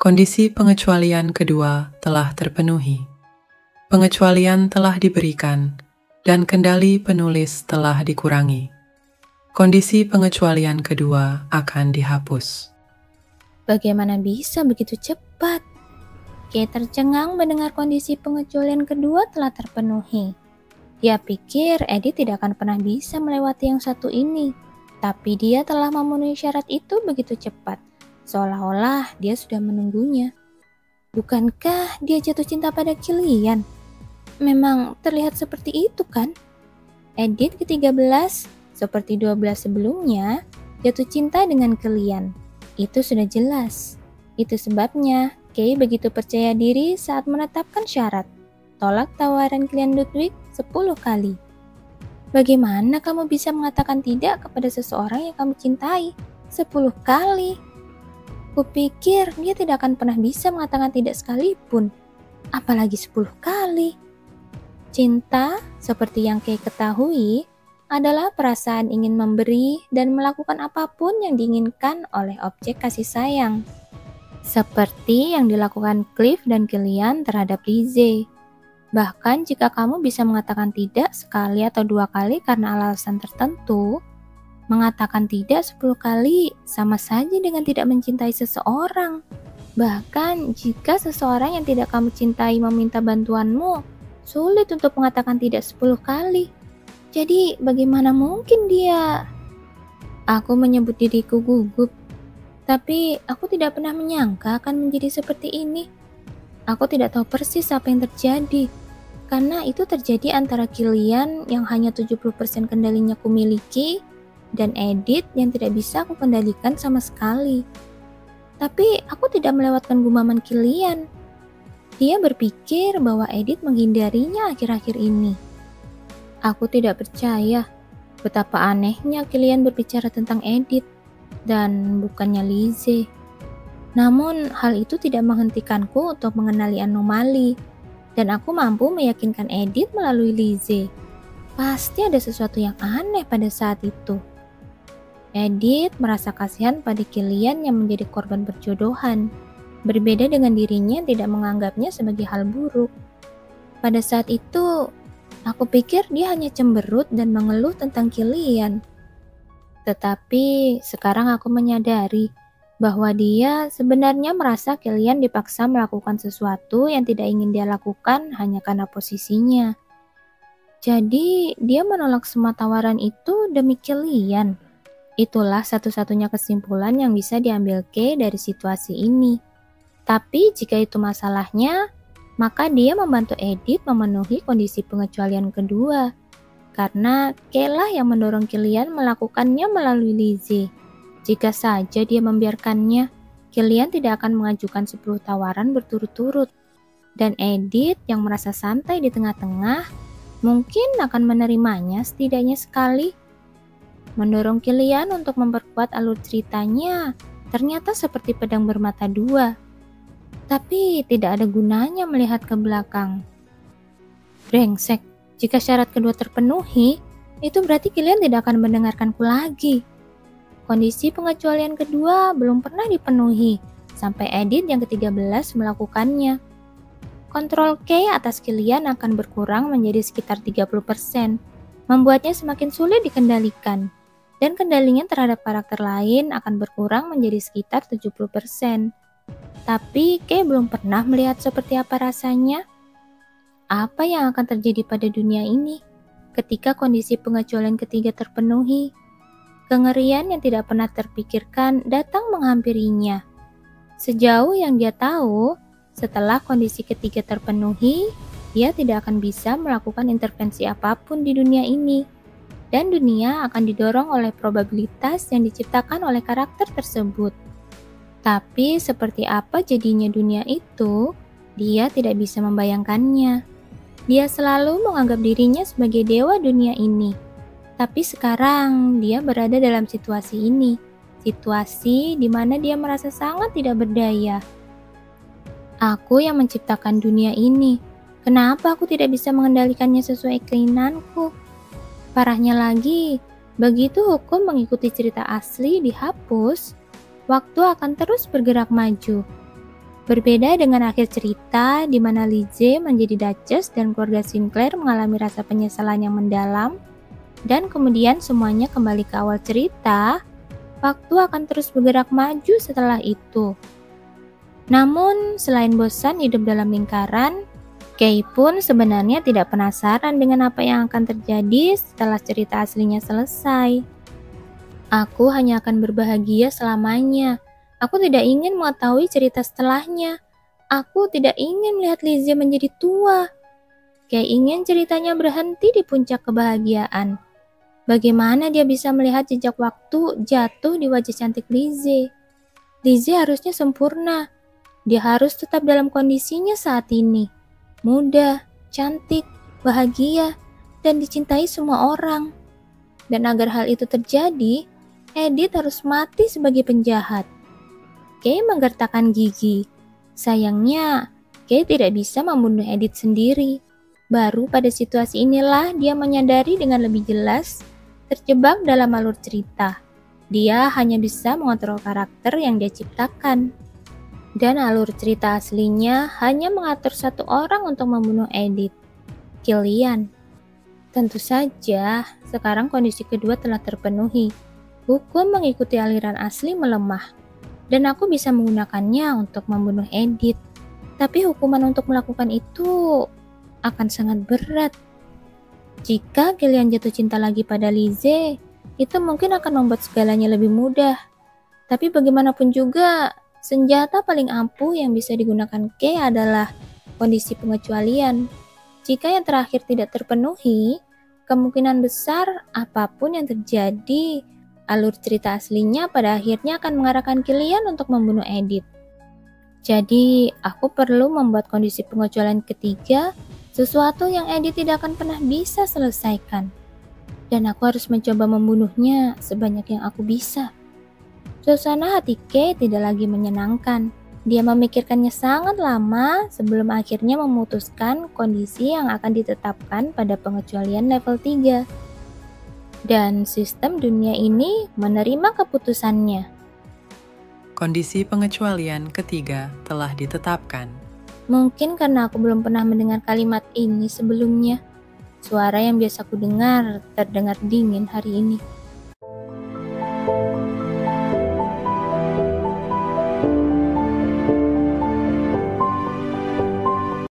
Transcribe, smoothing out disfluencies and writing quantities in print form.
Kondisi pengecualian kedua telah terpenuhi. Pengecualian telah diberikan dan kendali penulis telah dikurangi. Kondisi pengecualian kedua akan dihapus. Bagaimana bisa begitu cepat? Kay tercengang mendengar kondisi pengecualian kedua telah terpenuhi. Dia pikir Edith tidak akan pernah bisa melewati yang satu ini, tapi dia telah memenuhi syarat itu begitu cepat, seolah-olah dia sudah menunggunya. Bukankah dia jatuh cinta pada Kilian? Memang terlihat seperti itu kan? Edith ke-13, seperti 12 sebelumnya, jatuh cinta dengan Kilian. Itu sudah jelas. Itu sebabnya Kay begitu percaya diri saat menetapkan syarat. Tolak tawaran klien Ludwig 10 kali. Bagaimana kamu bisa mengatakan tidak kepada seseorang yang kamu cintai 10 kali? Kupikir dia tidak akan pernah bisa mengatakan tidak sekalipun, apalagi 10 kali. Cinta, seperti yang Kay ketahui, adalah perasaan ingin memberi dan melakukan apapun yang diinginkan oleh objek kasih sayang. Seperti yang dilakukan Cliff dan Kilian terhadap Lizzie. Bahkan jika kamu bisa mengatakan tidak sekali atau 2 kali karena alasan tertentu, mengatakan tidak 10 kali sama saja dengan tidak mencintai seseorang. Bahkan jika seseorang yang tidak kamu cintai meminta bantuanmu, sulit untuk mengatakan tidak 10 kali. Jadi bagaimana mungkin dia? Aku menyebut diriku gugup. Tapi aku tidak pernah menyangka akan menjadi seperti ini. Aku tidak tahu persis apa yang terjadi, karena itu terjadi antara Kilian yang hanya 70% kendalinya kumiliki, dan Edith yang tidak bisa aku kendalikan sama sekali. Tapi aku tidak melewatkan gumaman Kilian. Dia berpikir bahwa Edith menghindarinya akhir-akhir ini. Aku tidak percaya betapa anehnya Kilian berbicara tentang Edith dan bukannya Lizzie. Namun hal itu tidak menghentikanku untuk mengenali anomali, dan aku mampu meyakinkan Edith melalui Lizzie. Pasti ada sesuatu yang aneh pada saat itu. Edith merasa kasihan pada Kilian yang menjadi korban perjodohan, berbeda dengan dirinya yang tidak menganggapnya sebagai hal buruk. Pada saat itu, aku pikir dia hanya cemberut dan mengeluh tentang Kilian. Tetapi sekarang aku menyadari bahwa dia sebenarnya merasa Kilian dipaksa melakukan sesuatu yang tidak ingin dia lakukan hanya karena posisinya. Jadi dia menolak semua tawaran itu demi Kilian. Itulah satu-satunya kesimpulan yang bisa diambil Kay dari situasi ini. Tapi jika itu masalahnya, maka dia membantu Edith memenuhi kondisi pengecualian kedua. Karena Kay lah yang mendorong Kilian melakukannya melalui Lizzie. Jika saja dia membiarkannya, Kilian tidak akan mengajukan 10 tawaran berturut-turut. Dan Edith yang merasa santai di tengah-tengah, mungkin akan menerimanya setidaknya sekali. Mendorong Kilian untuk memperkuat alur ceritanya ternyata seperti pedang bermata dua. Tapi tidak ada gunanya melihat ke belakang. Brengsek. Jika syarat kedua terpenuhi, itu berarti Kilian tidak akan mendengarkanku lagi. Kondisi pengecualian kedua belum pernah dipenuhi, sampai Edith yang ke-13 melakukannya. Kontrol Kay atas Kilian akan berkurang menjadi sekitar 30%, membuatnya semakin sulit dikendalikan, dan kendalinya terhadap karakter lain akan berkurang menjadi sekitar 70%. Tapi Kay belum pernah melihat seperti apa rasanya. Apa yang akan terjadi pada dunia ini ketika kondisi pengecualian ketiga terpenuhi? Kengerian yang tidak pernah terpikirkan datang menghampirinya. Sejauh yang dia tahu, setelah kondisi ketiga terpenuhi, dia tidak akan bisa melakukan intervensi apapun di dunia ini. Dan dunia akan didorong oleh probabilitas yang diciptakan oleh karakter tersebut. Tapi seperti apa jadinya dunia itu, dia tidak bisa membayangkannya. Dia selalu menganggap dirinya sebagai dewa dunia ini. Tapi sekarang dia berada dalam situasi ini. Situasi di mana dia merasa sangat tidak berdaya. Aku yang menciptakan dunia ini. Kenapa aku tidak bisa mengendalikannya sesuai keinginanku? Parahnya lagi, begitu hukum mengikuti cerita asli dihapus, waktu akan terus bergerak maju. Berbeda dengan akhir cerita di mana Lizzie menjadi Duchess dan keluarga Sinclair mengalami rasa penyesalan yang mendalam, dan kemudian semuanya kembali ke awal cerita, waktu akan terus bergerak maju setelah itu. Namun, selain bosan hidup dalam lingkaran, Kay pun sebenarnya tidak penasaran dengan apa yang akan terjadi setelah cerita aslinya selesai. Aku hanya akan berbahagia selamanya. Aku tidak ingin mengetahui cerita setelahnya. Aku tidak ingin melihat Lizzie menjadi tua. Kay ingin ceritanya berhenti di puncak kebahagiaan. Bagaimana dia bisa melihat jejak waktu jatuh di wajah cantik Lizzie? Lizzie harusnya sempurna. Dia harus tetap dalam kondisinya saat ini. Muda, cantik, bahagia, dan dicintai semua orang. Dan agar hal itu terjadi, Edith harus mati sebagai penjahat. Kay menggertakkan gigi. Sayangnya, Kay tidak bisa membunuh Edith sendiri. Baru pada situasi inilah dia menyadari dengan lebih jelas terjebak dalam alur cerita. Dia hanya bisa mengontrol karakter yang dia ciptakan. Dan alur cerita aslinya hanya mengatur satu orang untuk membunuh Edith, Killian. Tentu saja, sekarang kondisi kedua telah terpenuhi. Hukum mengikuti aliran asli melemah, dan aku bisa menggunakannya untuk membunuh Edith. Tapi hukuman untuk melakukan itu akan sangat berat. Jika Killian jatuh cinta lagi pada Lizzie, itu mungkin akan membuat segalanya lebih mudah. Tapi bagaimanapun juga, senjata paling ampuh yang bisa digunakan Kay adalah kondisi pengecualian. Jika yang terakhir tidak terpenuhi, kemungkinan besar apapun yang terjadi, alur cerita aslinya pada akhirnya akan mengarahkan Killian untuk membunuh Edith. Jadi, aku perlu membuat kondisi pengecualian ketiga, sesuatu yang Edith tidak akan pernah bisa selesaikan. Dan aku harus mencoba membunuhnya sebanyak yang aku bisa. Suasana hati Kay tidak lagi menyenangkan. Dia memikirkannya sangat lama sebelum akhirnya memutuskan kondisi yang akan ditetapkan pada pengecualian level 3. Dan sistem dunia ini menerima keputusannya. Kondisi pengecualian ketiga telah ditetapkan. Mungkin karena aku belum pernah mendengar kalimat ini sebelumnya. Suara yang biasa ku dengar terdengar dingin hari ini.